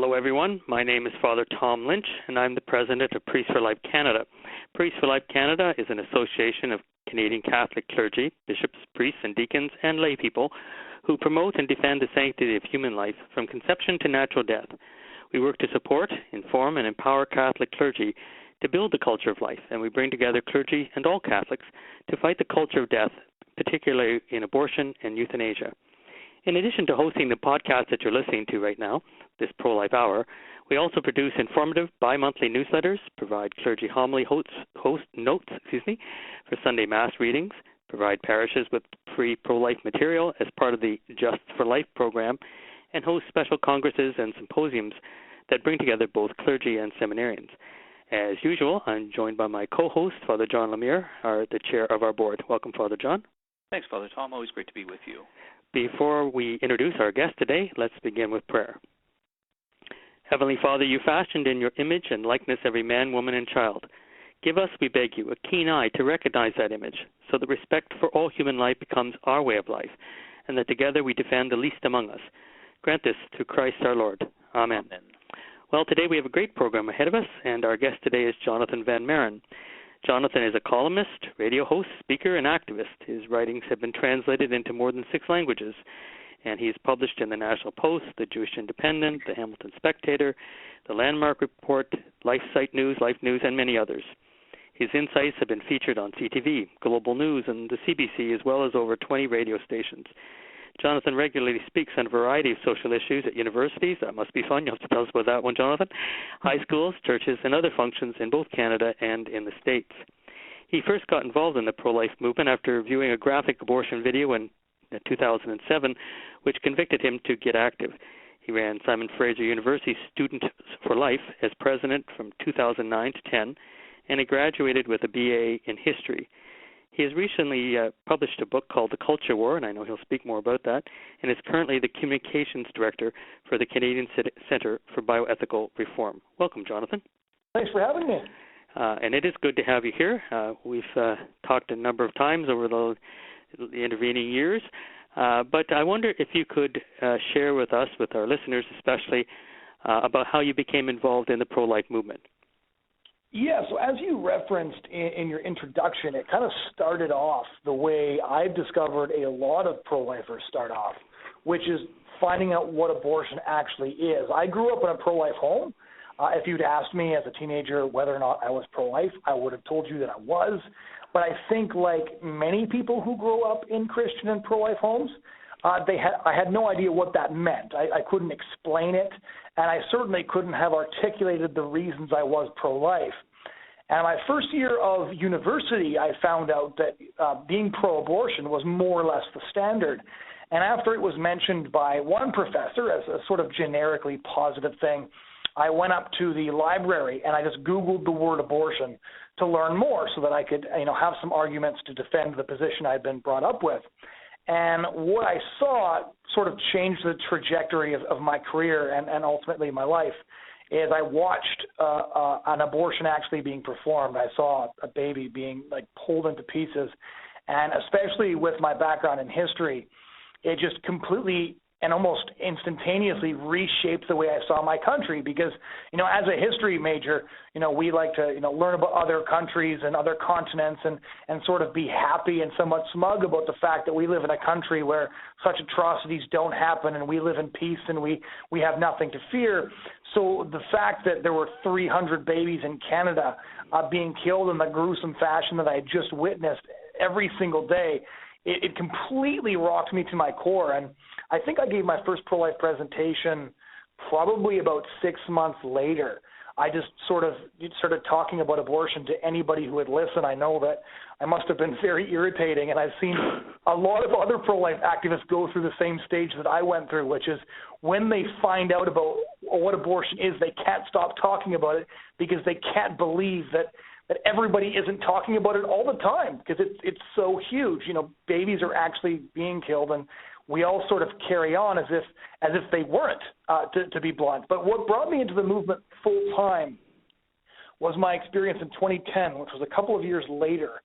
Hello, everyone. My name is Father Tom Lynch, and I'm the president of Priests for Life Canada. Priests for Life Canada is an association of Canadian Catholic clergy, bishops, priests, and deacons, and lay people who promote and defend the sanctity of human life from conception to natural death. We work to support, inform, and empower Catholic clergy to build the culture of life, and we bring together clergy and all Catholics to fight the culture of death, particularly in abortion and euthanasia. In addition to hosting the podcast that you're listening to right now, this Pro-Life Hour, we also produce informative bi-monthly newsletters, provide clergy homily notes for Sunday Mass readings, provide parishes with free pro-life material as part of the Just for Life program, and host special congresses and symposiums that bring together both clergy and seminarians. As usual, I'm joined by my co-host, Father Jon Van Maren, the chair of our board. Welcome, Father Jon. Thanks, Father Tom. Always great to be with you. Before we introduce our guest today, let's begin with prayer. Heavenly Father, you fashioned in your image and likeness every man, woman, and child. Give us, we beg you, a keen eye to recognize that image, so that respect for all human life becomes our way of life, and that together we defend the least among us. Grant this through Christ our Lord. Amen. Amen. Well, today we have a great program ahead of us, and our guest today is Jonathon Van Maren. Jonathon is a columnist, radio host, speaker, and activist. His writings have been translated into more than 6 languages, and he's published in the National Post, the Jewish Independent, the Hamilton Spectator, the Landmark Report, Life Site News, Life News, and many others. His insights have been featured on CTV, Global News, and the CBC, as well as over 20 radio stations. Jonathon regularly speaks on a variety of social issues at universities. That must be fun. You'll have to tell us about that one, Jonathon. High schools, churches, and other functions in both Canada and in the States. He first got involved in the pro-life movement after viewing a graphic abortion video in 2007, which convicted him to get active. He ran Simon Fraser University Students for Life as president from 2009 to 10, and he graduated with a BA in history. He has recently published a book called The Culture War, and I know he'll speak more about that, and is currently the communications director for the Canadian Centre for Bioethical Reform. Welcome, Jonathon. Thanks for having me. And it is good to have you here. We've talked a number of times over the intervening years, but I wonder if you could share with us, with our listeners especially, about how you became involved in the pro-life movement. Yeah, so as you referenced in your introduction, it kind of started off the way I've discovered a lot of pro-lifers start off, which is finding out what abortion actually is. I grew up in a pro-life home. If you'd asked me as a teenager whether or not I was pro-life, I would have told you that I was. But I think like many people who grow up in Christian and pro-life homes, I had no idea what that meant. I couldn't explain it, and I certainly couldn't have articulated the reasons I was pro-life. And my first year of university, I found out that being pro-abortion was more or less the standard. And after it was mentioned by one professor as a sort of generically positive thing, I went up to the library and I just Googled the word abortion to learn more so that I could, have some arguments to defend the position I'd been brought up with. And what I saw sort of changed the trajectory of my career and ultimately my life is I watched an abortion actually being performed. I saw a baby being pulled into pieces. And especially with my background in history, it just completely and almost instantaneously reshaped the way I saw my country because, as a history major, we like to, learn about other countries and other continents and sort of be happy and somewhat smug about the fact that we live in a country where such atrocities don't happen and we live in peace and we have nothing to fear. So the fact that there were 300 babies in Canada being killed in the gruesome fashion that I had just witnessed every single day, it completely rocked me to my core. And I think I gave my first pro-life presentation probably about 6 months later. I just sort of started talking about abortion to anybody who would listen. I know that I must have been very irritating, and I've seen a lot of other pro-life activists go through the same stage that I went through, which is when they find out about what abortion is, they can't stop talking about it because they can't believe that everybody isn't talking about it all the time because it's so huge. Babies are actually being killed, and we all sort of carry on as if they weren't, to be blunt. But what brought me into the movement full time was my experience in 2010, which was a couple of years later.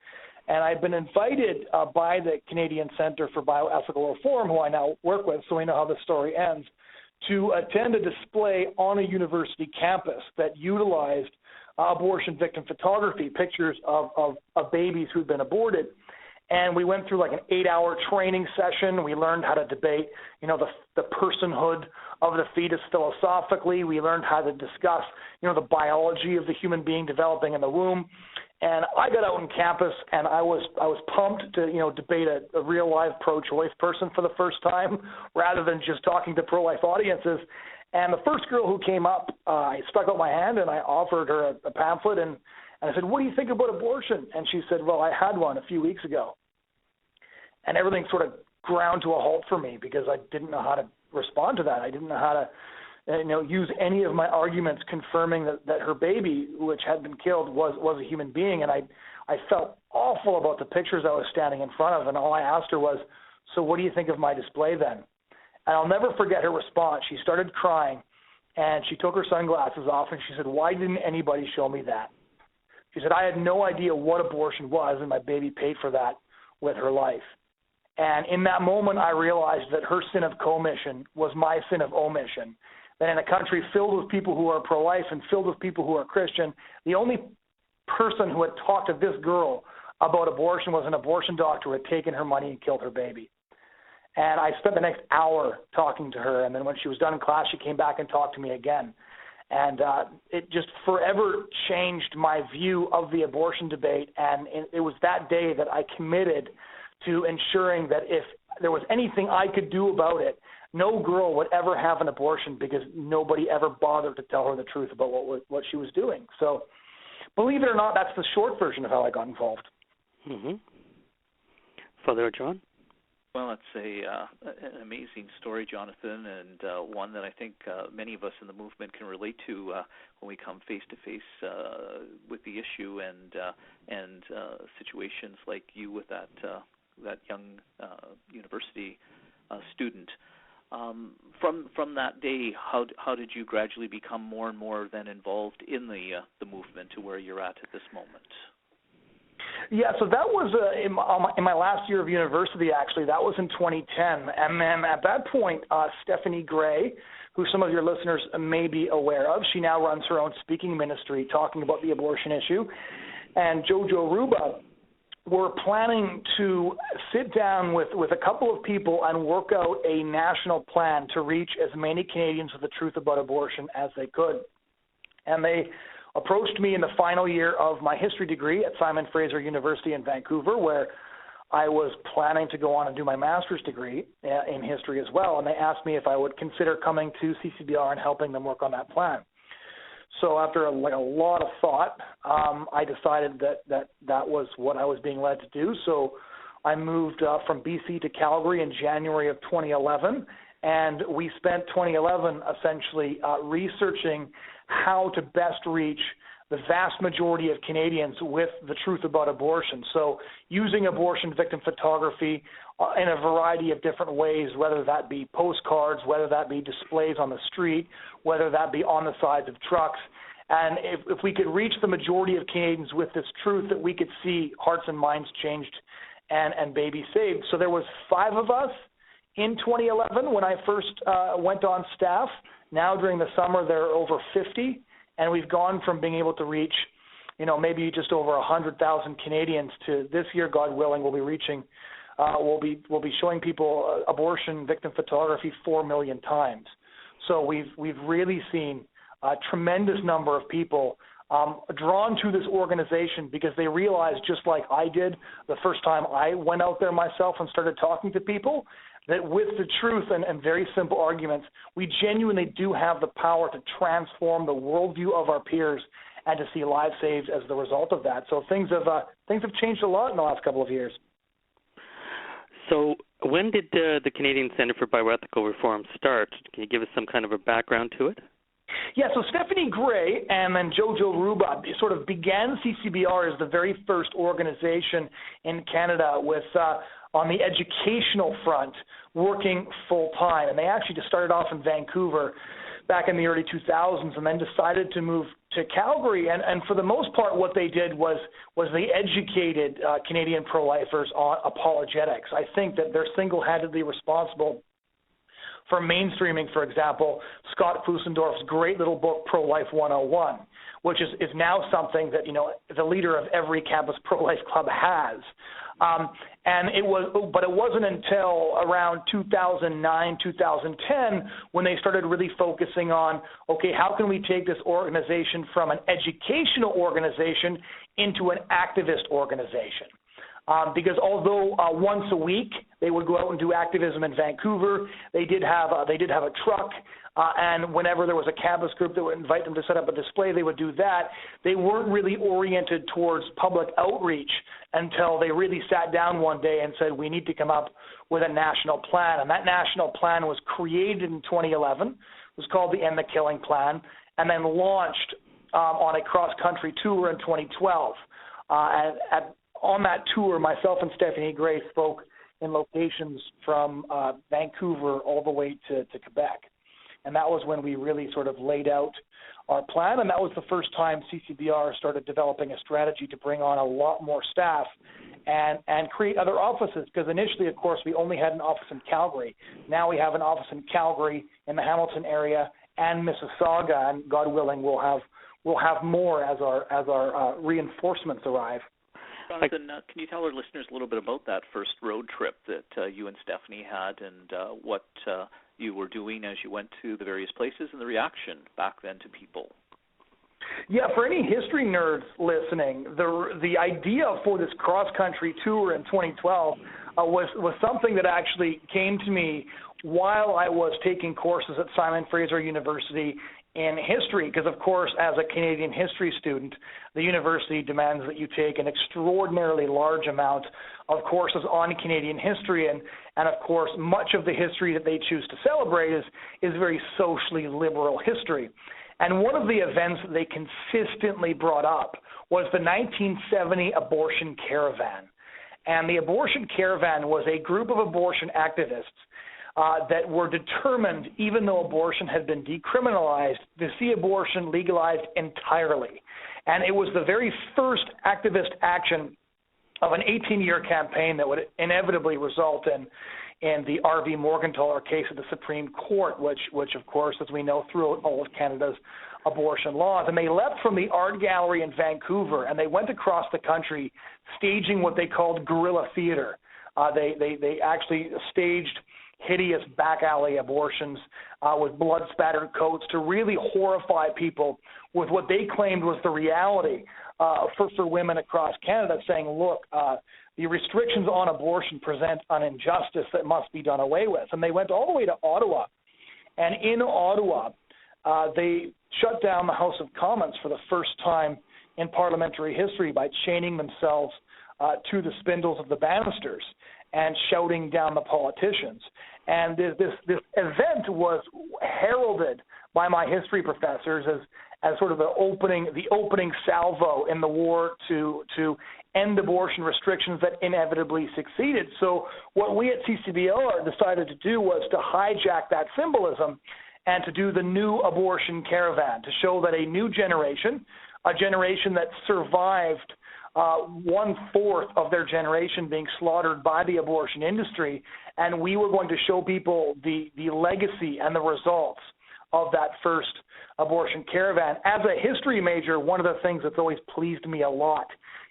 And I'd been invited by the Canadian Centre for Bioethical Reform, who I now work with, so we know how the story ends, to attend a display on a university campus that utilized abortion victim photography, pictures of babies who'd been aborted. And we went through like an 8-hour training session. We learned how to debate, the personhood of the fetus philosophically. We learned how to discuss, the biology of the human being developing in the womb. And I got out on campus, and I was pumped to, debate a real live pro-choice person for the first time, rather than just talking to pro-life audiences. And the first girl who came up, I stuck out my hand and I offered her a pamphlet, and I said, "What do you think about abortion?" And she said, "Well, I had one a few weeks ago." And everything sort of ground to a halt for me because I didn't know how to respond to that. I didn't know how to use any of my arguments confirming that her baby, which had been killed, was a human being. And I felt awful about the pictures I was standing in front of. And all I asked her was, "So what do you think of my display then?" And I'll never forget her response. She started crying, and she took her sunglasses off, and she said, "Why didn't anybody show me that?" She said, "I had no idea what abortion was, and my baby paid for that with her life." And in that moment, I realized that her sin of commission was my sin of omission. That in a country filled with people who are pro-life and filled with people who are Christian, the only person who had talked to this girl about abortion was an abortion doctor who had taken her money and killed her baby. And I spent the next hour talking to her, and then when she was done in class, she came back and talked to me again. And it just forever changed my view of the abortion debate, and it was that day that I committed to ensuring that if there was anything I could do about it, no girl would ever have an abortion because nobody ever bothered to tell her the truth about what she was doing. So believe it or not, that's the short version of how I got involved. Mm-hmm. Father John? Well, it's an amazing story, Jonathon, and one that I think many of us in the movement can relate to when we come face to face with the issue and situations like you with that young university student. From that day, how did you gradually become more and more then involved in the movement to where you're at this moment? Yeah, so that was in my last year of university, actually. That was in 2010. And then at that point, Stephanie Gray, who some of your listeners may be aware of, she now runs her own speaking ministry talking about the abortion issue, and Jojo Ruba were planning to sit down with a couple of people and work out a national plan to reach as many Canadians with the truth about abortion as they could. And they approached me in the final year of my history degree at Simon Fraser University in Vancouver, where I was planning to go on and do my master's degree in history as well. And they asked me if I would consider coming to CCBR and helping them work on that plan. So after a lot of thought, I decided that was what I was being led to do. So I moved from BC to Calgary in January of 2011, and we spent 2011 essentially researching how to best reach the vast majority of Canadians with the truth about abortion. So using abortion victim photography in a variety of different ways, whether that be postcards, whether that be displays on the street, whether that be on the sides of trucks. And if we could reach the majority of Canadians with this truth, that we could see hearts and minds changed and babies saved. So there was 5 of us in 2011 when I first went on staff. Now during the summer there are over 50, and we've gone from being able to reach, maybe just over 100,000 Canadians to this year, God willing, we'll be reaching, we'll be showing people abortion victim photography 4 million times. So we've really seen a tremendous number of people drawn to this organization because they realized, just like I did the first time I went out there myself and started talking to people, that with the truth and very simple arguments, we genuinely do have the power to transform the worldview of our peers and to see lives saved as the result of that. So things have changed a lot in the last couple of years. So when did the Canadian Centre for Bioethical Reform start? Can you give us some kind of a background to it? Yeah, so Stephanie Gray and then Jojo Ruba sort of began CCBR as the very first organization in Canada with on the educational front, working full-time. And they actually just started off in Vancouver back in the early 2000s and then decided to move to Calgary. And for the most part, what they did was they educated Canadian pro-lifers on apologetics. I think that they're single-handedly responsible for mainstreaming, for example, Scott Fusendorf's great little book, Pro-Life 101, which is now something that, the leader of every campus pro-life club has. But it wasn't until around 2009, 2010 when they started really focusing on, okay, how can we take this organization from an educational organization into an activist organization? Because although once a week they would go out and do activism in Vancouver, they did have a truck, and whenever there was a campus group that would invite them to set up a display, they would do that. They weren't really oriented towards public outreach until they really sat down one day and said, we need to come up with a national plan. And that national plan was created in 2011. It was called the End the Killing Plan, and then launched on a cross-country tour in 2012. On that tour, myself and Stephanie Gray spoke in locations from Vancouver all the way to Quebec. And that was when we really sort of laid out our plan, and that was the first time CCBR started developing a strategy to bring on a lot more staff and create other offices, because initially, of course, we only had an office in Calgary. Now we have an office in Calgary, in the Hamilton area, and Mississauga, and God willing, we'll have more as our reinforcements arrive. Jonathan, can you tell our listeners a little bit about that first road trip that you and Stephanie had, and what you were doing as you went to the various places, and the reaction back then to people? Yeah, for any history nerds listening, the idea for this cross-country tour in 2012 was something that actually came to me while I was taking courses at Simon Fraser University in history, because, of course, as a Canadian history student, the university demands that you take an extraordinarily large amount of courses on Canadian history, and of course, much of the history that they choose to celebrate is very socially liberal history. And one of the events that they consistently brought up was the 1970 abortion caravan. And the abortion caravan was a group of abortion activists that were determined, even though abortion had been decriminalized, to see abortion legalized entirely. And it was the very first activist action of an 18-year campaign that would inevitably result in the R.V. Morgentaler case of the Supreme Court, which of course, as we know, threw out all of Canada's abortion laws. And they left from the art gallery in Vancouver, and they went across the country staging what they called guerrilla theater. They actually staged hideous back alley abortions with blood-spattered coats to really horrify people with what they claimed was the reality for women across Canada, saying, look, the restrictions on abortion present an injustice that must be done away with. And they went all the way to Ottawa. And in Ottawa, they shut down the House of Commons for the first time in parliamentary history by chaining themselves to the spindles of the banisters and shouting down the politicians. And this event was heralded by my history professors as sort of the opening salvo in the war to end abortion restrictions that inevitably succeeded. So what we at CCBR decided to do was to hijack that symbolism and to do the new abortion caravan, to show that a new generation, a generation that survived 1/4 of their generation being slaughtered by the abortion industry, and we were going to show people the legacy and the results of that first abortion caravan. As a history major, one of the things that's always pleased me a lot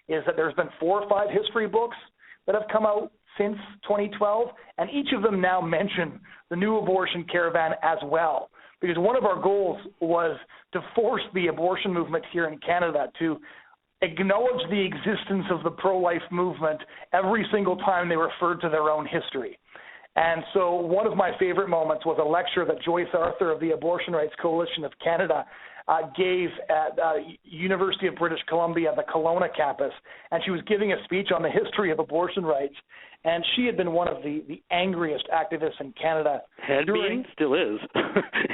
is that there's been 4 or 5 history books that have come out since 2012, and each of them now mention the new abortion caravan as well, because one of our goals was to force the abortion movement here in Canada to acknowledge the existence of the pro-life movement every single time they referred to their own history. And so one of my favorite moments was a lecture that Joyce Arthur of the Abortion Rights Coalition of Canada gave at University of British Columbia, the Kelowna campus, and she was giving a speech on the history of abortion rights. And she had been one of the angriest activists in Canada. Had been, still is.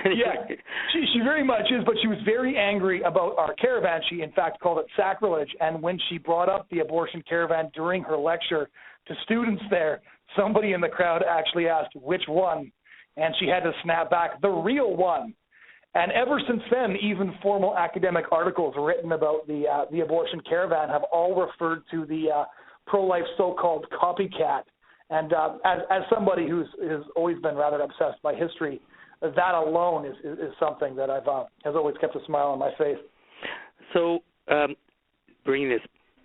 Yeah, she very much is, but she was very angry about our caravan. She, in fact, called it sacrilege. And when she brought up the abortion caravan during her lecture to students there, somebody in the crowd actually asked, which one? And she had to snap back, the real one. And ever since then, even formal academic articles written about the abortion caravan have all referred to the pro-life so-called copycat And as somebody who's has always been rather obsessed by history, that alone is something that has always kept a smile on my face. So, bringing this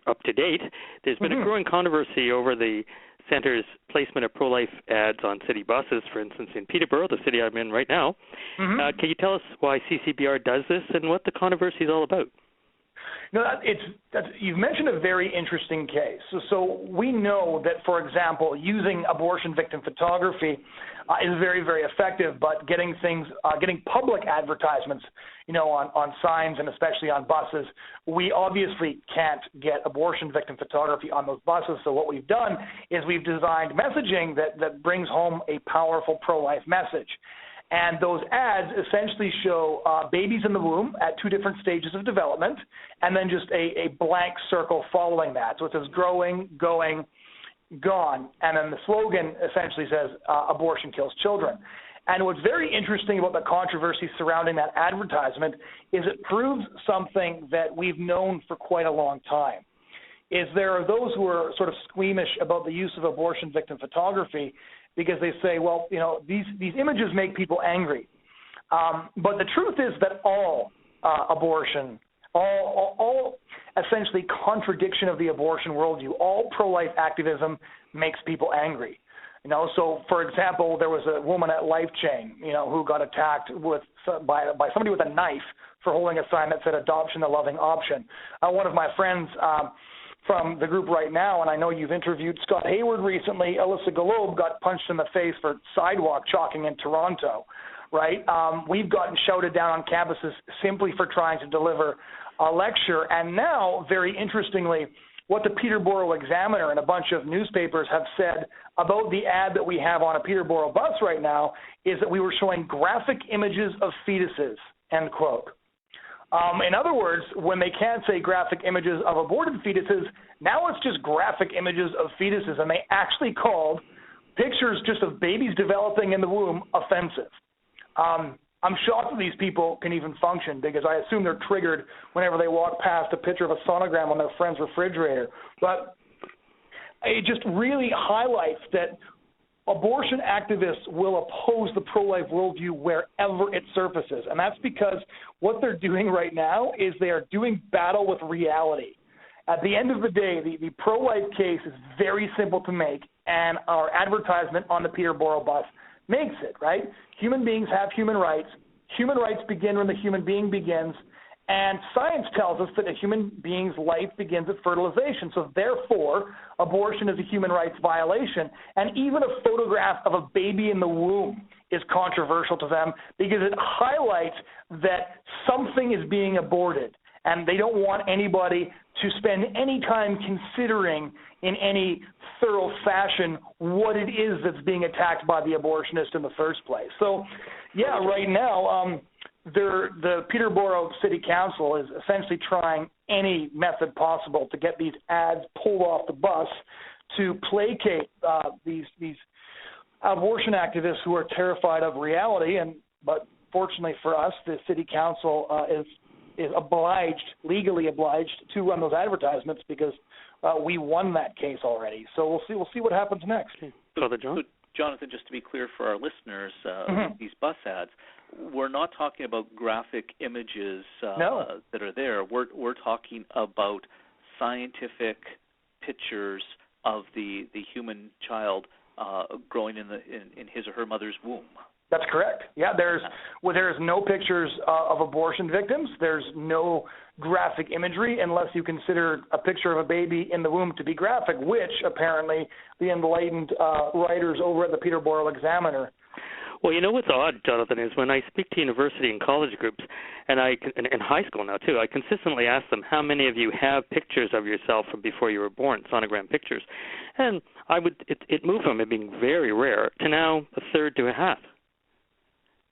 up to date, there's been a growing controversy over the Centre's placement of pro-life ads on city buses, for instance, in Peterborough, the city I'm in right now. Can you tell us why CCBR does this and what the controversy is all about? No, you've mentioned a very interesting case. So we know that, for example, using abortion victim photography is very, very effective, but getting public advertisements, on signs and especially on buses, we obviously can't get abortion victim photography on those buses. So what we've done is we've designed messaging that brings home a powerful pro-life message. And those ads essentially show babies in the womb at two different stages of development, and then just a blank circle following that. So it says growing, going, gone. And then the slogan essentially says abortion kills children. And what's very interesting about the controversy surrounding that advertisement is it proves something that we've known for quite a long time. Is there are those who are sort of squeamish about the use of abortion victim photography because they say, well, these images make people angry. But the truth is that all abortion, all essentially contradiction of the abortion worldview, all pro-life activism makes people angry. So for example, there was a woman at Life Chain, who got attacked by somebody with a knife for holding a sign that said "Adoption, the loving option." One of my friends from the group right now, and I know you've interviewed Scott Hayward recently, Alyssa Galobe got punched in the face for sidewalk chalking in Toronto, right? We've gotten shouted down on campuses simply for trying to deliver a lecture. And now, very interestingly, what the Peterborough Examiner and a bunch of newspapers have said about the ad that we have on a Peterborough bus right now is that we were showing graphic images of fetuses, end quote. In other words, when they can't say graphic images of aborted fetuses, now it's just graphic images of fetuses, and they actually called pictures just of babies developing in the womb offensive. I'm shocked that these people can even function because I assume they're triggered whenever they walk past a picture of a sonogram on their friend's refrigerator. But it just really highlights that abortion activists will oppose the pro-life worldview wherever it surfaces. And that's because what they're doing right now is they are doing battle with reality. At the end of the day, the pro-life case is very simple to make, and our advertisement on the Peterborough bus makes it, right? Human beings have human rights. Human rights begin when the human being begins. And science tells us that a human being's life begins at fertilization. So therefore, abortion is a human rights violation. And even a photograph of a baby in the womb is controversial to them because it highlights that something is being aborted. And they don't want anybody to spend any time considering in any thorough fashion what it is that's being attacked by the abortionist in the first place. So, yeah, right now, the Peterborough City Council is essentially trying any method possible to get these ads pulled off the bus to placate these abortion activists who are terrified of reality. But fortunately for us, the City Council is legally obliged to run those advertisements because we won that case already. So we'll see what happens next. Father John? Jonathan, just to be clear for our listeners, these bus ads, we're not talking about graphic images that are there. We're talking about scientific pictures of the human child growing in his or her mother's womb. That's correct. Yeah, there's no pictures of abortion victims. There's no graphic imagery unless you consider a picture of a baby in the womb to be graphic, which apparently the enlightened writers over at the Peterborough Examiner. Well, you know what's odd, Jonathan, is when I speak to university and college groups, and high school now too, I consistently ask them how many of you have pictures of yourself from before you were born, sonogram pictures, and it moved from it being very rare to now a third to a half.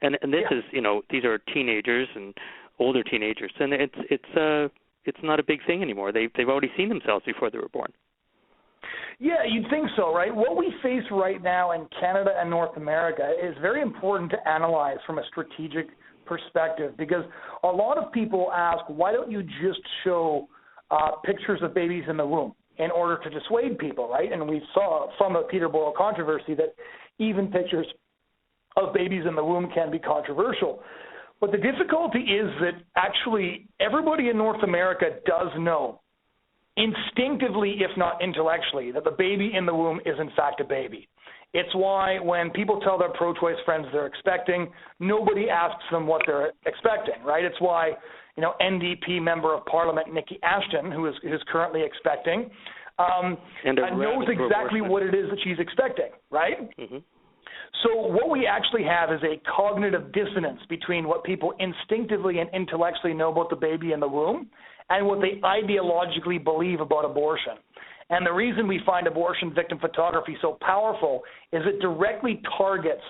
And this is, these are teenagers and older teenagers, and it's not a big thing anymore. They've already seen themselves before they were born. Yeah, you'd think so, right? What we face right now in Canada and North America is very important to analyze from a strategic perspective because a lot of people ask, why don't you just show pictures of babies in the womb? in order to dissuade people, right? And we saw from the Peterborough controversy that even pictures of babies in the womb can be controversial. But the difficulty is that actually everybody in North America does know, instinctively if not intellectually, that the baby in the womb is in fact a baby. It's why when people tell their pro-choice friends they're expecting, nobody asks them what they're expecting, right? It's why, NDP Member of Parliament Nikki Ashton, who is currently expecting, knows exactly what it is that she's expecting, right? Mm-hmm. So what we actually have is a cognitive dissonance between what people instinctively and intellectually know about the baby in the womb and what they ideologically believe about abortion. And the reason we find abortion victim photography so powerful is it directly targets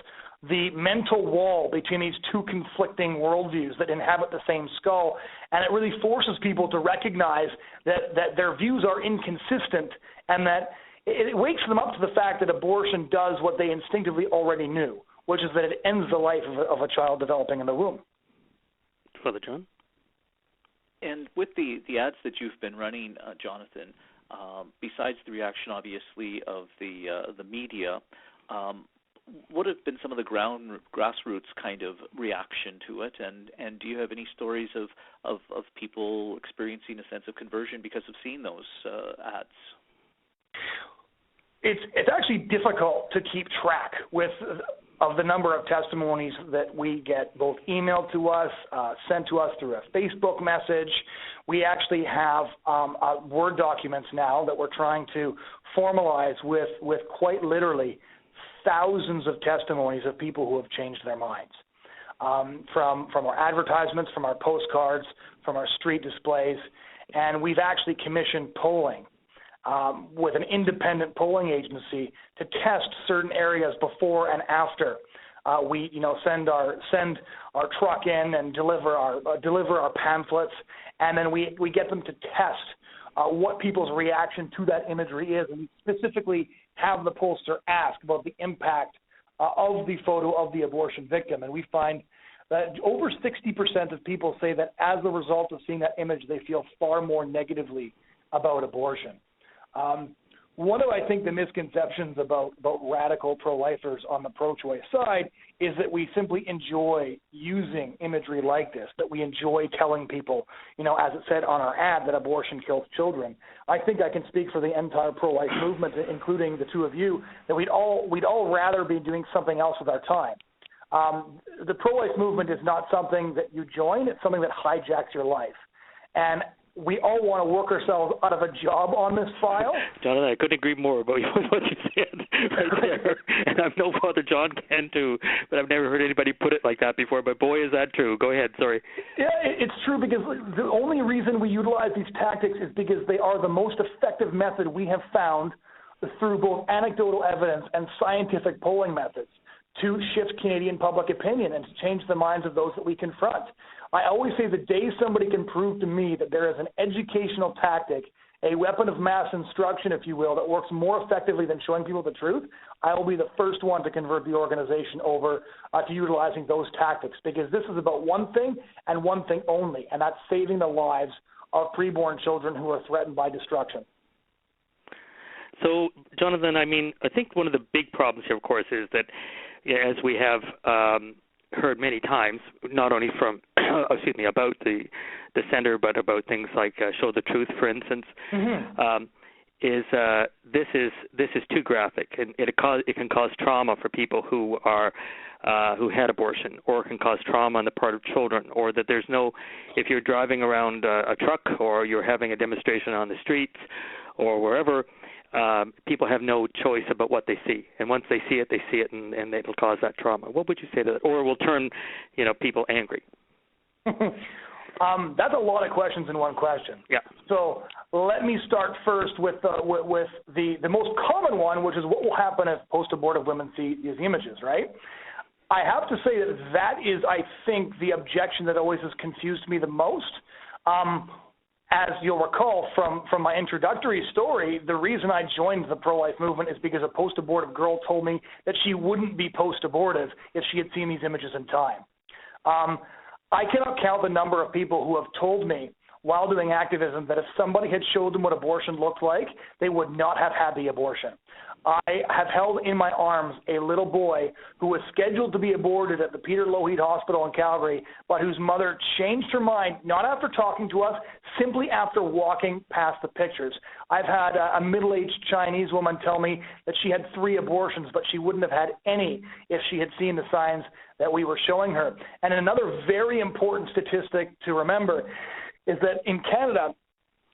the mental wall between these two conflicting worldviews that inhabit the same skull, and it really forces people to recognize that their views are inconsistent and that it wakes them up to the fact that abortion does what they instinctively already knew, which is that it ends the life of a child developing in the womb. Father John? And with the ads that you've been running, Jonathon, besides the reaction, obviously, of the media, what have been some of the grassroots kind of reaction to it? And do you have any stories of people experiencing a sense of conversion because of seeing those ads? It's actually difficult to keep track of the number of testimonies that we get both emailed to us, sent to us through a Facebook message. We actually have Word documents now that we're trying to formalize with quite literally thousands of testimonies of people who have changed their minds. From our advertisements, from our postcards, from our street displays, and we've actually commissioned polling with an independent polling agency to test certain areas before and after we send our truck in and deliver our pamphlets, and then we get them to test what people's reaction to that imagery is, and we specifically have the pollster ask about the impact of the photo of the abortion victim, and we find that over 60% of people say that as a result of seeing that image, they feel far more negatively about abortion. One of, I think, the misconceptions about radical pro-lifers on the pro-choice side is that we simply enjoy using imagery like this, that we enjoy telling people, as it said on our ad, that abortion kills children. I think I can speak for the entire pro-life movement, including the two of you, that we'd all rather be doing something else with our time. The pro-life movement is not something that you join. It's something that hijacks your life. And we all want to work ourselves out of a job on this file. Jonathan, I couldn't agree more about what you said right there. And I know Father John can too, but I've never heard anybody put it like that before. But boy, is that true. Go ahead, sorry. Yeah, it's true because the only reason we utilize these tactics is because they are the most effective method we have found through both anecdotal evidence and scientific polling methods to shift Canadian public opinion and to change the minds of those that we confront. I always say the day somebody can prove to me that there is an educational tactic, a weapon of mass instruction, if you will, that works more effectively than showing people the truth, I will be the first one to convert the organization over to utilizing those tactics, because this is about one thing and one thing only, and that's saving the lives of preborn children who are threatened by destruction. So, Jonathon, I think one of the big problems here, of course, is that as we have heard many times, not only from, about the center, but about things like Show the Truth, for instance, is this is too graphic, and it can cause trauma for people who had abortion, or it can cause trauma on the part of children, or that there's no, if you're driving around a truck or you're having a demonstration on the streets or wherever, people have no choice about what they see, and once they see it, and it'll cause that trauma. What would you say to that? Or it will turn, people angry. That's a lot of questions in one question. Yeah. So let me start first with the most common one, which is what will happen if post-abortive women see these images, right? I have to say that is, I think, the objection that always has confused me the most. As you'll recall from my introductory story, the reason I joined the pro-life movement is because a post-abortive girl told me that she wouldn't be post-abortive if she had seen these images in time. I cannot count the number of people who have told me while doing activism that if somebody had showed them what abortion looked like, they would not have had the abortion. I have held in my arms a little boy who was scheduled to be aborted at the Peter Lougheed Hospital in Calgary, but whose mother changed her mind, not after talking to us, simply after walking past the pictures. I've had a middle-aged Chinese woman tell me that she had 3 abortions, but she wouldn't have had any if she had seen the signs that we were showing her. And another very important statistic to remember is that in Canada,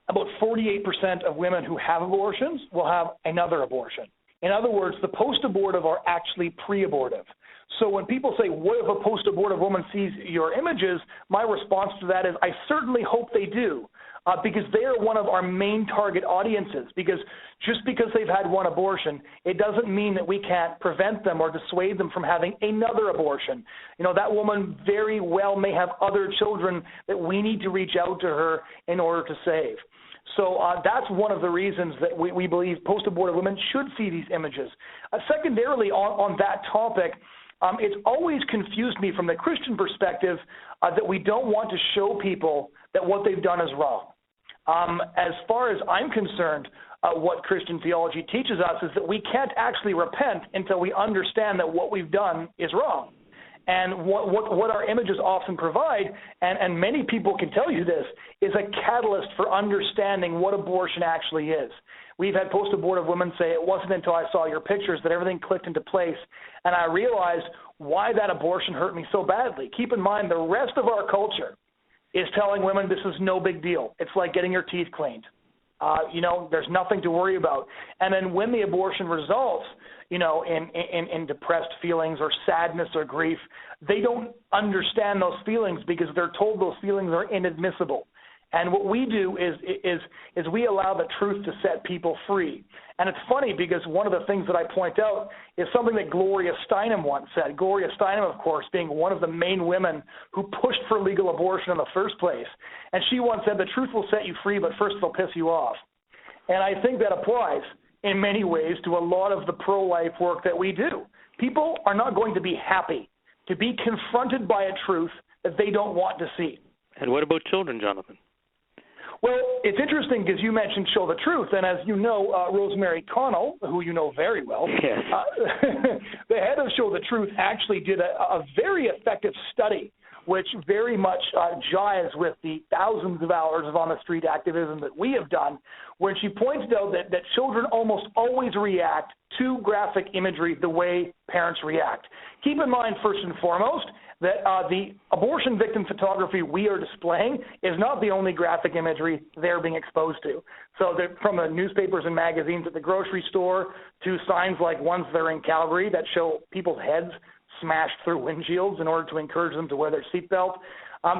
about 48% of women who have abortions will have another abortion. In other words, the post-abortive are actually pre-abortive. So when people say, what if a post-abortive woman sees your images, my response to that is, I certainly hope they do, because they are one of our main target audiences. Because just because they've had one abortion, it doesn't mean that we can't prevent them or dissuade them from having another abortion. You know, that woman very well may have other children that we need to reach out to her in order to save. So that's one of the reasons that we believe post-abortive women should see these images. Secondarily, on that topic, it's always confused me from the Christian perspective that we don't want to show people that what they've done is wrong. As far as I'm concerned, what Christian theology teaches us is that we can't actually repent until we understand that what we've done is wrong. And what our images often provide, and many people can tell you this, is a catalyst for understanding what abortion actually is. We've had post-abortive women say, it wasn't until I saw your pictures that everything clicked into place, and I realized why that abortion hurt me so badly. Keep in mind, the rest of our culture is telling women this is no big deal. It's like getting your teeth cleaned. There's nothing to worry about. And then when the abortion results, in depressed feelings or sadness or grief, they don't understand those feelings because they're told those feelings are inadmissible. And what we do is we allow the truth to set people free. And it's funny because one of the things that I point out is something that Gloria Steinem once said. Gloria Steinem, of course, being one of the main women who pushed for legal abortion in the first place. And she once said, the truth will set you free, but first it'll piss you off. And I think that applies in many ways to a lot of the pro-life work that we do. People are not going to be happy to be confronted by a truth that they don't want to see. And what about children, Jonathan? Well, it's interesting because you mentioned Show the Truth, and as you know, Rosemary Connell, who you know very well, yes. The head of Show the Truth actually did a very effective study which very much jives with the thousands of hours of on-the-street activism that we have done, where she points out that children almost always react to graphic imagery the way parents react. Keep in mind, first and foremost, that the abortion victim photography we are displaying is not the only graphic imagery they're being exposed to. So from the newspapers and magazines at the grocery store to signs like ones that are in Calgary that show people's heads smashed through windshields in order to encourage them to wear their seatbelt.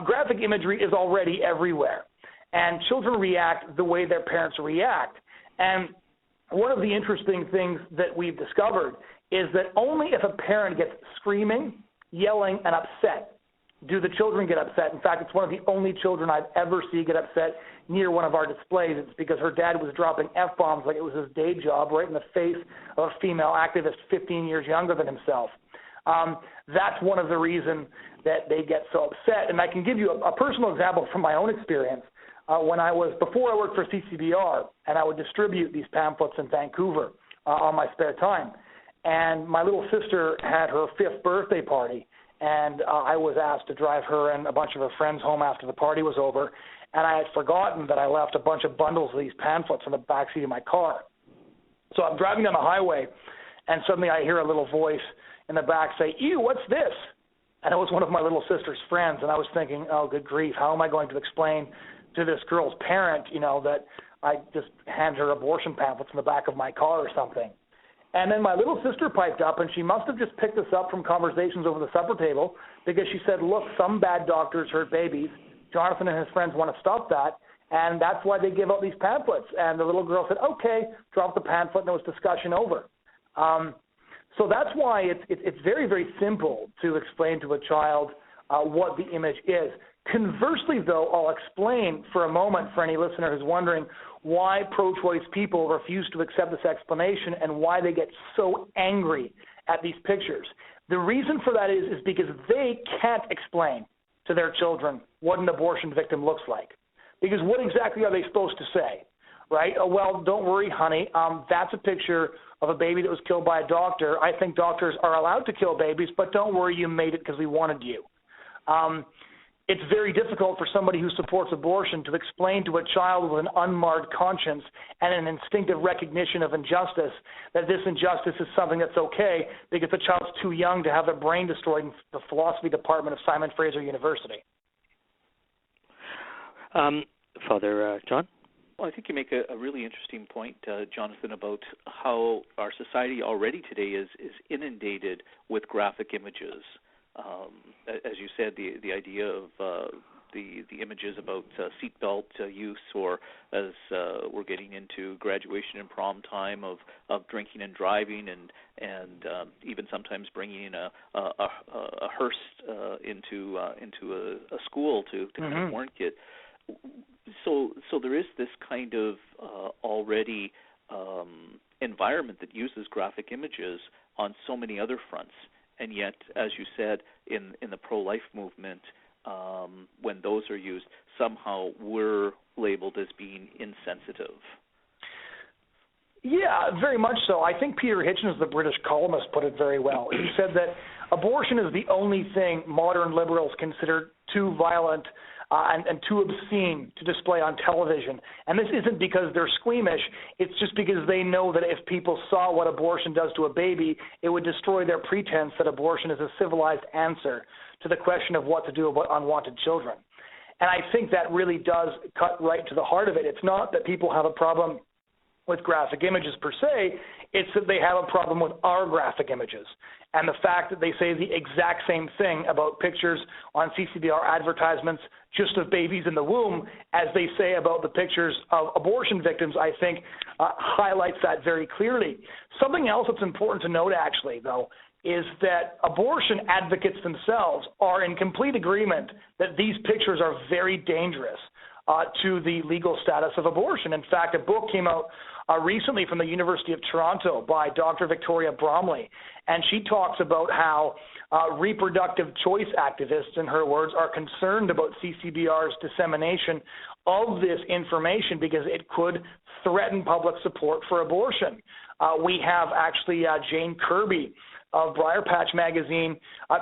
Graphic imagery is already everywhere, and children react the way their parents react. And one of the interesting things that we've discovered is that only if a parent gets screaming, yelling, and upset do the children get upset. In fact, it's one of the only children I've ever seen get upset near one of our displays. It's because her dad was dropping F-bombs like it was his day job right in the face of a female activist 15 years younger than himself. That's one of the reasons that they get so upset. And I can give you a personal example from my own experience. Before I worked for CCBR, and I would distribute these pamphlets in Vancouver on my spare time. And my little sister had her 5th birthday party, and I was asked to drive her and a bunch of her friends home after the party was over. And I had forgotten that I left a bunch of bundles of these pamphlets in the backseat of my car. So I'm driving down the highway, and suddenly I hear a little voice in the back say, "Ew, what's this?" And it was one of my little sister's friends, and I was thinking, oh, good grief, how am I going to explain to this girl's parent, that I just hand her abortion pamphlets in the back of my car or something? And then my little sister piped up, and she must have just picked this up from conversations over the supper table, because she said, look, some bad doctors hurt babies. Jonathon and his friends want to stop that, and that's why they give out these pamphlets. And the little girl said, okay, dropped the pamphlet, and there was discussion over. So that's why it's very, very simple to explain to a child what the image is. Conversely, though, I'll explain for a moment for any listener who's wondering why pro-choice people refuse to accept this explanation and why they get so angry at these pictures. The reason for that is because they can't explain to their children what an abortion victim looks like. because what exactly are they supposed to say, right? Oh, well, don't worry, honey. That's a picture of a baby that was killed by a doctor. I think doctors are allowed to kill babies, but don't worry, you made it because we wanted you. It's very difficult for somebody who supports abortion to explain to a child with an unmarred conscience and an instinctive recognition of injustice that this injustice is something that's okay because the child's too young to have their brain destroyed in the philosophy department of Simon Fraser University. Father John? Well, I think you make a really interesting point, Jonathon, about how our society already today is inundated with graphic images. As you said, the idea of the images about seatbelt use, or as we're getting into graduation and prom time, of drinking and driving, and even sometimes bringing a hearse into a school to warn kids. So there is this kind of already environment that uses graphic images on so many other fronts. And yet, as you said, in the pro-life movement, when those are used, somehow we're labeled as being insensitive. Yeah, very much so. I think Peter Hitchens, the British columnist, put it very well. He said that abortion is the only thing modern liberals consider too violent and too obscene to display on television. And this isn't because they're squeamish. It's just because they know that if people saw what abortion does to a baby, it would destroy their pretense that abortion is a civilized answer to the question of what to do about unwanted children. And I think that really does cut right to the heart of it. It's not that people have a problem with graphic images per se, it's that they have a problem with our graphic images. And the fact that they say the exact same thing about pictures on CCBR advertisements just of babies in the womb as they say about the pictures of abortion victims, I think highlights that very clearly. Something else that's important to note, actually, though, is that abortion advocates themselves are in complete agreement that these pictures are very dangerous to the legal status of abortion. In fact, a book came out recently from the University of Toronto by Dr. Victoria Bromley, and she talks about how reproductive choice activists, in her words, are concerned about CCBR's dissemination of this information because it could threaten public support for abortion. We have actually Jane Kirby of Briar Patch Magazine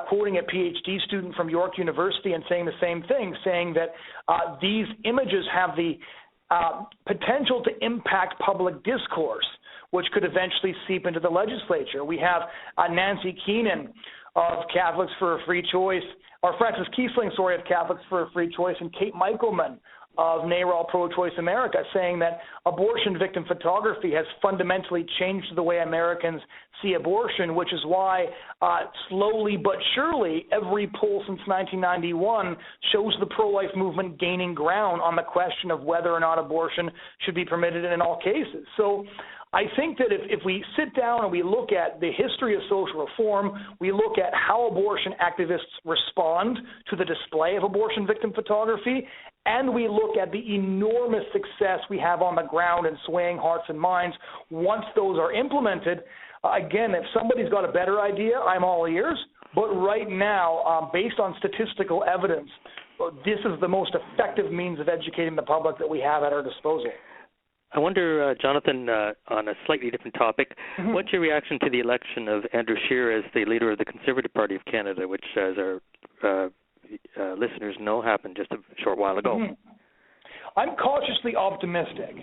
quoting a PhD student from York University and saying the same thing, saying that these images have the potential to impact public discourse, which could eventually seep into the legislature. We have Nancy Keenan of Catholics for a Free Choice, or Frances Kiesling, of Catholics for a Free Choice, and Kate Michelman of NARAL Pro-Choice America, saying that abortion victim photography has fundamentally changed the way Americans see abortion, which is why slowly but surely every poll since 1991 shows the pro-life movement gaining ground on the question of whether or not abortion should be permitted in all cases. So I think that if we sit down and we look at the history of social reform, we look at how abortion activists respond to the display of abortion victim photography, and we look at the enormous success we have on the ground in swaying hearts and minds once those are implemented. Again, if somebody's got a better idea, I'm all ears. But right now, based on statistical evidence, this is the most effective means of educating the public that we have at our disposal. I wonder, Jonathon, on a slightly different topic, what's your reaction to the election of Andrew Scheer as the leader of the Conservative Party of Canada, which, as our listeners know, happened just a short while ago? I'm cautiously optimistic.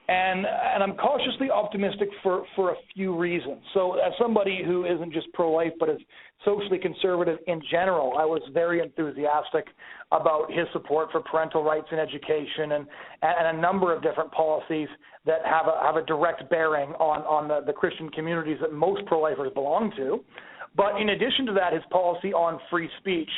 And I'm cautiously optimistic for a few reasons. So as somebody who isn't just pro-life but is socially conservative in general, I was very enthusiastic about his support for parental rights in education and a number of different policies that have a direct bearing on the Christian communities that most pro-lifers belong to. But in addition to that, his policy on free speech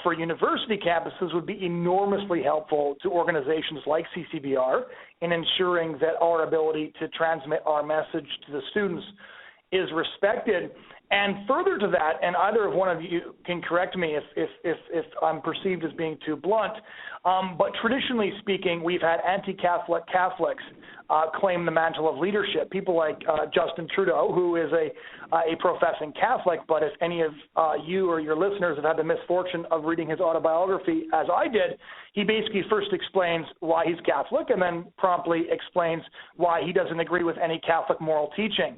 for university campuses would be enormously helpful to organizations like CCBR in ensuring that our ability to transmit our message to the students is respected. And further to that, and either of one of you can correct me if I'm perceived as being too blunt, but traditionally speaking, we've had anti-Catholic Catholics claim the mantle of leadership. People like Justin Trudeau, who is a professing Catholic, but if any of you or your listeners have had the misfortune of reading his autobiography, as I did, he basically first explains why he's Catholic and then promptly explains why he doesn't agree with any Catholic moral teaching.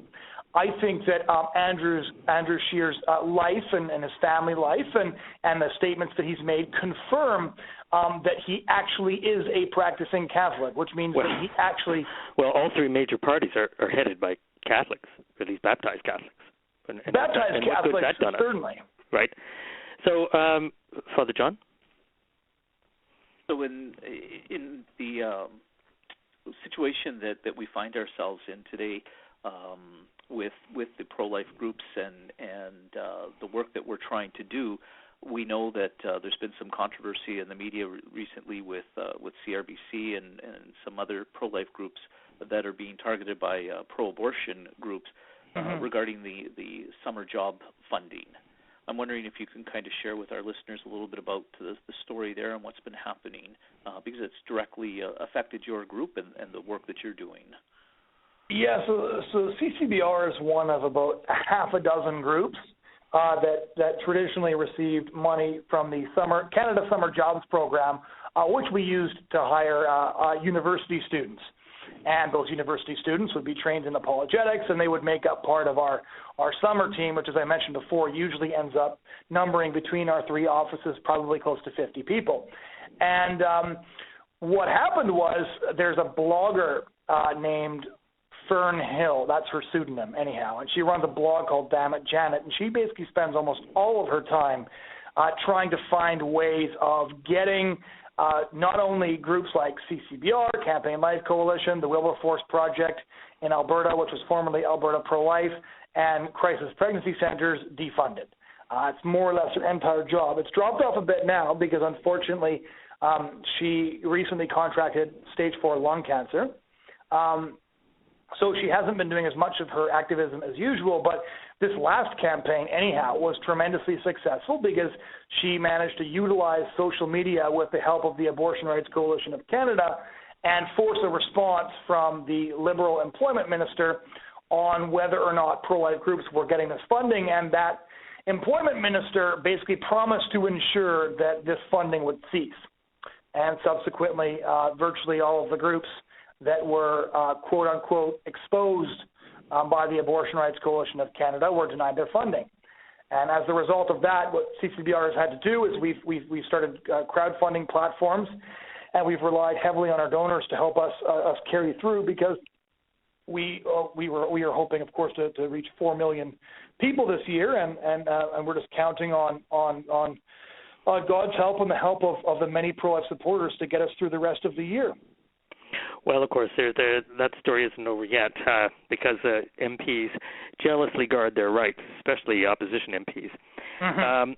I think that Andrew Scheer's life and his family life and the statements that he's made confirm that he actually is a practicing Catholic, which means that he actually... Well, all three major parties are headed by Catholics, or at least baptized Catholics. And baptized Catholics, certainly. Right. So, Father John? So in the situation that we find ourselves in today, with the pro-life groups and the work that we're trying to do, we know that there's been some controversy in the media recently with CRBC and some other pro-life groups that are being targeted by pro-abortion groups regarding the summer job funding. I'm wondering if you can kind of share with our listeners a little bit about the story there and what's been happening, because it's directly affected your group and the work that you're doing. Yeah, so CCBR is one of about half a dozen groups that traditionally received money from the Canada Summer Jobs Program, which we used to hire university students. And those university students would be trained in apologetics, and they would make up part of our summer team, which, as I mentioned before, usually ends up numbering between our three offices probably close to 50 people. And what happened was there's a blogger named Fern Hill, that's her pseudonym anyhow, and she runs a blog called Damn It Janet, and she basically spends almost all of her time trying to find ways of getting not only groups like CCBR, Campaign Life Coalition, the Wilberforce Project in Alberta, which was formerly Alberta Pro-Life, and Crisis Pregnancy Centers defunded. It's more or less her entire job. It's dropped off a bit now because, unfortunately, she recently contracted stage 4 lung cancer. So she hasn't been doing as much of her activism as usual, but this last campaign, anyhow, was tremendously successful because she managed to utilize social media with the help of the Abortion Rights Coalition of Canada and force a response from the Liberal Employment Minister on whether or not pro-life groups were getting this funding, and that Employment Minister basically promised to ensure that this funding would cease. And subsequently, virtually all of the groups that were, quote-unquote, exposed by the Abortion Rights Coalition of Canada were denied their funding. And as a result of that, what CCBR has had to do is we've started crowdfunding platforms, and we've relied heavily on our donors to help us carry through, because we are hoping, of course, to reach 4 million people this year, and we're just counting on God's help and the help of the many pro-life supporters to get us through the rest of the year. Well, of course, that story isn't over yet because MPs jealously guard their rights, especially opposition MPs. Mm-hmm.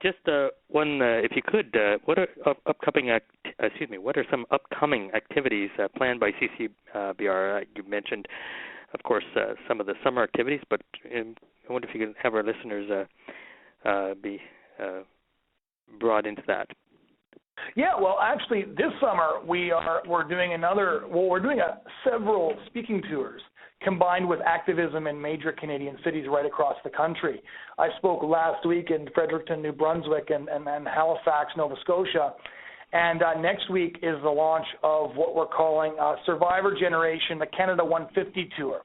Just one, if you could, what are what are some upcoming activities planned by CCBR? You mentioned, of course, some of the summer activities, but I wonder if you could have our listeners be brought into that. Yeah, well, actually, this summer we're doing several speaking tours combined with activism in major Canadian cities right across the country. I spoke last week in Fredericton, New Brunswick, and Halifax, Nova Scotia. And next week is the launch of what we're calling Survivor Generation, the Canada 150 Tour.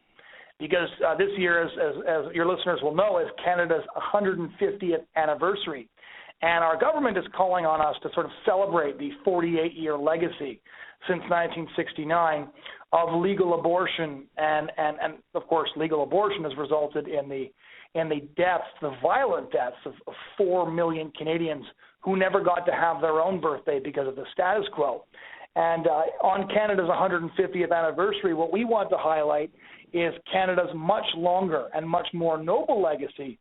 Because this year, as your listeners will know, is Canada's 150th anniversary. And our government is calling on us to sort of celebrate the 48-year legacy since 1969 of legal abortion, and of course, legal abortion has resulted in the deaths, the violent deaths of 4 million Canadians who never got to have their own birthday because of the status quo. And on Canada's 150th anniversary, what we want to highlight is Canada's much longer and much more noble legacy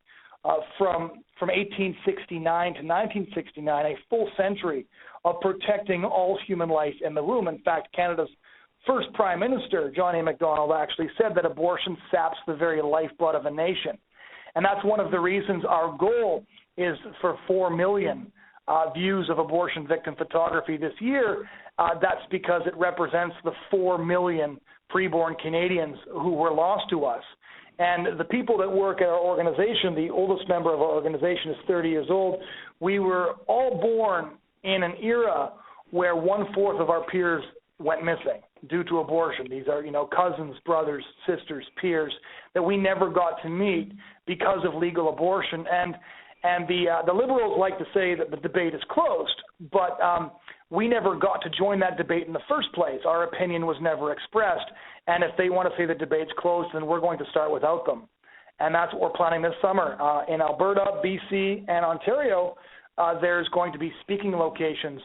from 1869 to 1969, a full century of protecting all human life in the womb. In fact, Canada's first Prime Minister, John A. Macdonald, actually said that abortion saps the very lifeblood of a nation. And that's one of the reasons our goal is for 4 million views of abortion victim photography this year. That's because it represents the 4 million preborn Canadians who were lost to us. And the people that work at our organization, the oldest member of our organization is 30 years old. We were all born in an era where 1/4 of our peers went missing due to abortion. These are, cousins, brothers, sisters, peers that we never got to meet because of legal abortion. And the liberals like to say that the debate is closed, but we never got to join that debate in the first place. Our opinion was never expressed. And if they want to say the debate's closed, then we're going to start without them. And that's what we're planning this summer. In Alberta, BC, and Ontario, there's going to be speaking locations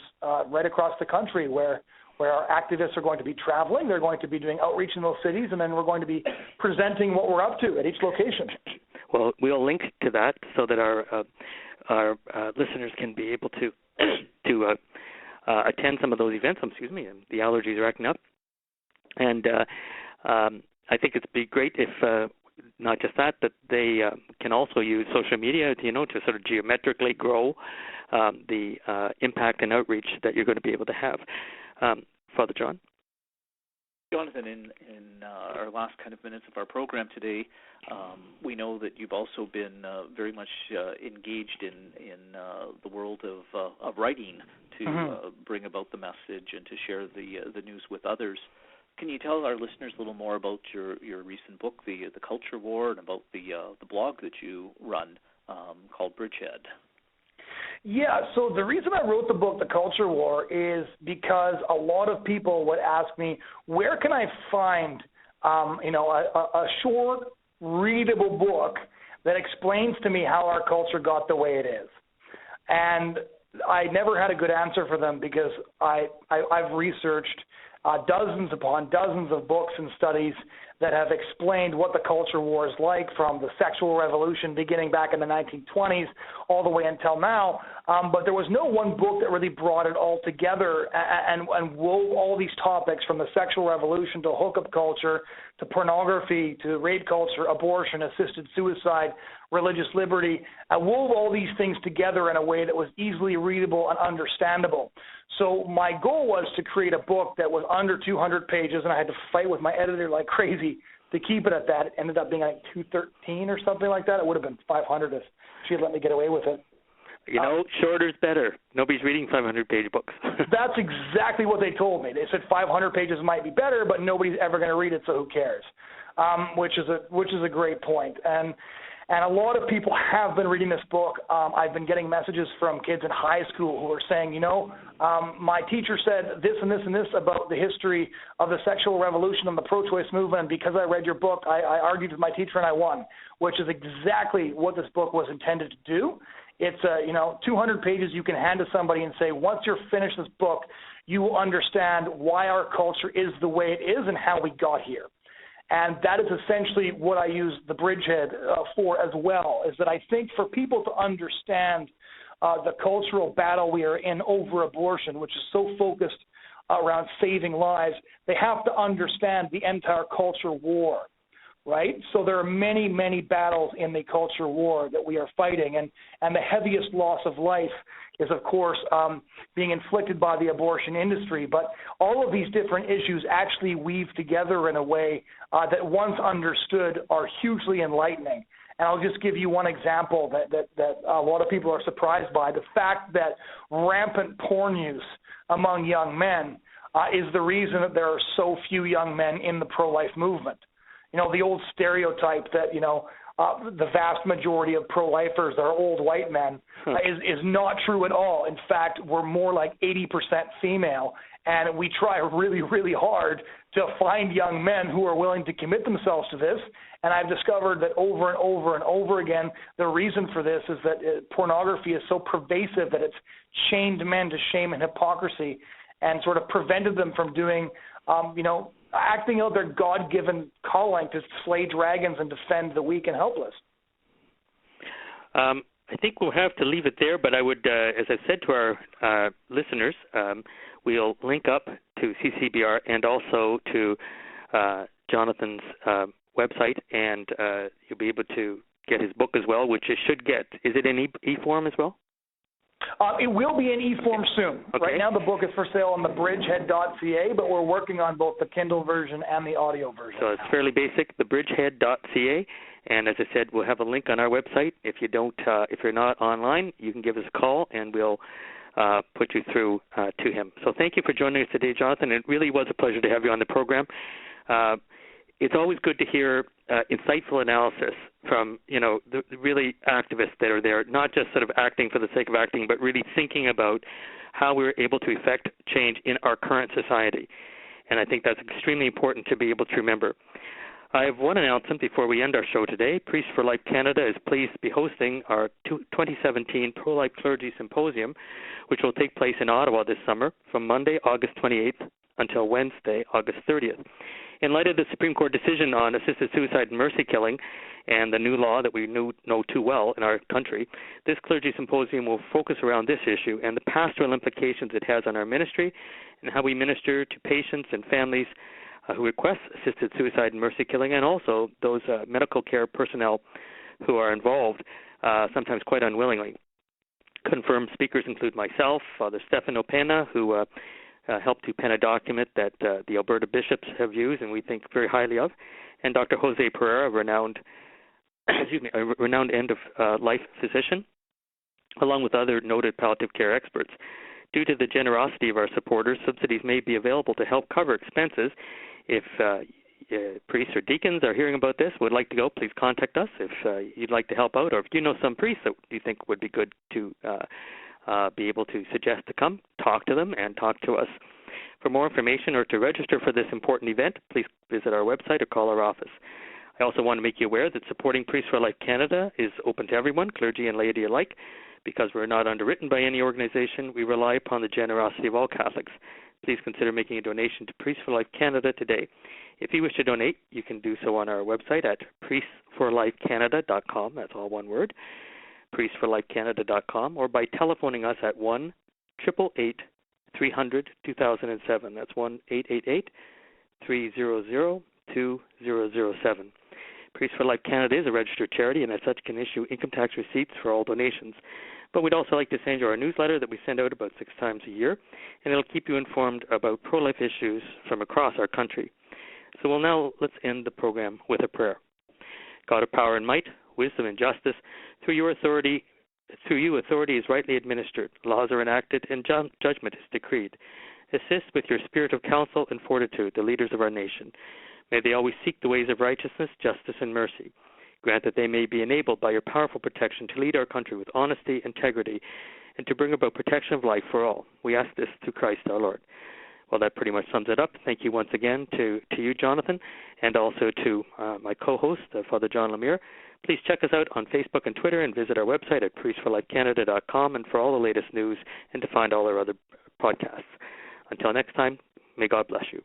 right across the country where our activists are going to be traveling. They're going to be doing outreach in those cities, and then we're going to be presenting what we're up to at each location. Well, we'll link to that so that our listeners can be able to attend some of those events. Excuse me, the allergies are acting up. And I think it'd be great if not just that they can also use social media, to sort of geometrically grow the impact and outreach that you're going to be able to have. Father John? Jonathon, in our last kind of minutes of our program today, we know that you've also been very much engaged in the world of writing to bring about the message and to share the news with others. Can you tell our listeners a little more about your recent book, the Culture War, and about the blog that you run called Bridgehead? Yeah, so the reason I wrote the book, The Culture War, is because a lot of people would ask me, where can I find, a short, readable book that explains to me how our culture got the way it is? And I never had a good answer for them because I've researched dozens upon dozens of books and studies that have explained what the culture war is like, from the sexual revolution beginning back in the 1920s all the way until now. But there was no one book that really brought it all together and wove all these topics, from the sexual revolution to hookup culture to pornography to rape culture, abortion, assisted suicide, religious liberty. I wove all these things together in a way that was easily readable and understandable. So my goal was to create a book that was under 200 pages, and I had to fight with my editor like crazy to keep it at that. It ended up being like 213 or something like that. It would have been 500 if she had let me get away with it. Shorter is better. Nobody's reading 500-page books. That's exactly what they told me. They said 500 pages might be better, but nobody's ever going to read it, so who cares? Which is a great point. And a lot of people have been reading this book. I've been getting messages from kids in high school who are saying, my teacher said this and this and this about the history of the sexual revolution and the pro-choice movement, and because I read your book, I argued with my teacher and I won, which is exactly what this book was intended to do. It's 200 pages you can hand to somebody and say, once you're finished this book, you will understand why our culture is the way it is and how we got here. And that is essentially what I use the Bridgehead for as well, is that I think for people to understand the cultural battle we are in over abortion, which is so focused around saving lives, they have to understand the entire culture war, right? So there are many, many battles in the culture war that we are fighting, and the heaviest loss of life is, of course, being inflicted by the abortion industry. But all of these different issues actually weave together in a way that, once understood, are hugely enlightening. And I'll just give you one example that a lot of people are surprised by. The fact that rampant porn use among young men is the reason that there are so few young men in the pro-life movement. The old stereotype that, the vast majority of pro-lifers are old white men is not true at all. In fact, we're more like 80% female, and we try really, really hard to find young men who are willing to commit themselves to this. And I've discovered that over and over and over again, the reason for this is that pornography is so pervasive that it's chained men to shame and hypocrisy and sort of prevented them from doing, acting out their God-given calling to slay dragons and defend the weak and helpless. I think we'll have to leave it there, but I would, as I said to our listeners, we'll link up to CCBR and also to Jonathon's website, and you'll be able to get his book as well, which it should get. Is it in e-form as well? It will be in e-form soon. Okay. Right now the book is for sale on the bridgehead.ca, but we're working on both the Kindle version and the audio version. So it's fairly basic, thebridgehead.ca, and as I said, we'll have a link on our website. If you're not online, you can give us a call, and we'll put you through to him. So thank you for joining us today, Jonathon. It really was a pleasure to have you on the program. It's always good to hear insightful analysis from, the really activists that are there, not just sort of acting for the sake of acting, but really thinking about how we're able to effect change in our current society. And I think that's extremely important to be able to remember. I have one announcement before we end our show today. Priests for Life Canada is pleased to be hosting our 2017 Pro-Life Clergy Symposium, which will take place in Ottawa this summer from Monday, August 28th until Wednesday, August 30th. In light of the Supreme Court decision on assisted suicide and mercy killing and the new law that we know too well in our country, this clergy symposium will focus around this issue and the pastoral implications it has on our ministry and how we minister to patients and families who request assisted suicide and mercy killing, and also those medical care personnel who are involved, sometimes quite unwillingly. Confirmed speakers include myself, Father Stefano Pena, who helped to pen a document that the Alberta bishops have used and we think very highly of, and Dr. Jose Pereira, a renowned end-of-life physician, along with other noted palliative care experts. Due to the generosity of our supporters, subsidies may be available to help cover expenses. If priests or deacons are hearing about this, would like to go, please contact us if you'd like to help out, or if you know some priests that you think would be good to be able to suggest to come, talk to them and talk to us. For more information or to register for this important event, please visit our website or call our office. I also want to make you aware that supporting Priests for Life Canada is open to everyone, clergy and laity alike. Because we're not underwritten by any organization, we rely upon the generosity of all Catholics. Please consider making a donation to Priests for Life Canada today. If you wish to donate, you can do so on our website at priestsforlifecanada.com. That's all one word. priestsforlifecanada.com, or by telephoning us at 1-888-300-2007. That's 1-888-300-2007. Priests for Life Canada is a registered charity, and as such can issue income tax receipts for all donations. But we'd also like to send you our newsletter that we send out about 6 times a year, and it'll keep you informed about pro-life issues from across our country. So let's end the program with a prayer. God of power and might, wisdom and justice, through you authority is rightly administered, laws are enacted, and judgment is decreed. Assist with your spirit of counsel and fortitude the leaders of our nation. May they always seek the ways of righteousness, justice, and mercy. Grant that they may be enabled by your powerful protection to lead our country with honesty, integrity, and to bring about protection of life for all. We ask this through Christ our Lord. Well, that pretty much sums it up. Thank you once again to you, Jonathon, and also to my co-host, Father John Lemire. Please check us out on Facebook and Twitter, and visit our website at priestsforlifecanada.com and for all the latest news and to find all our other podcasts. Until next time, may God bless you.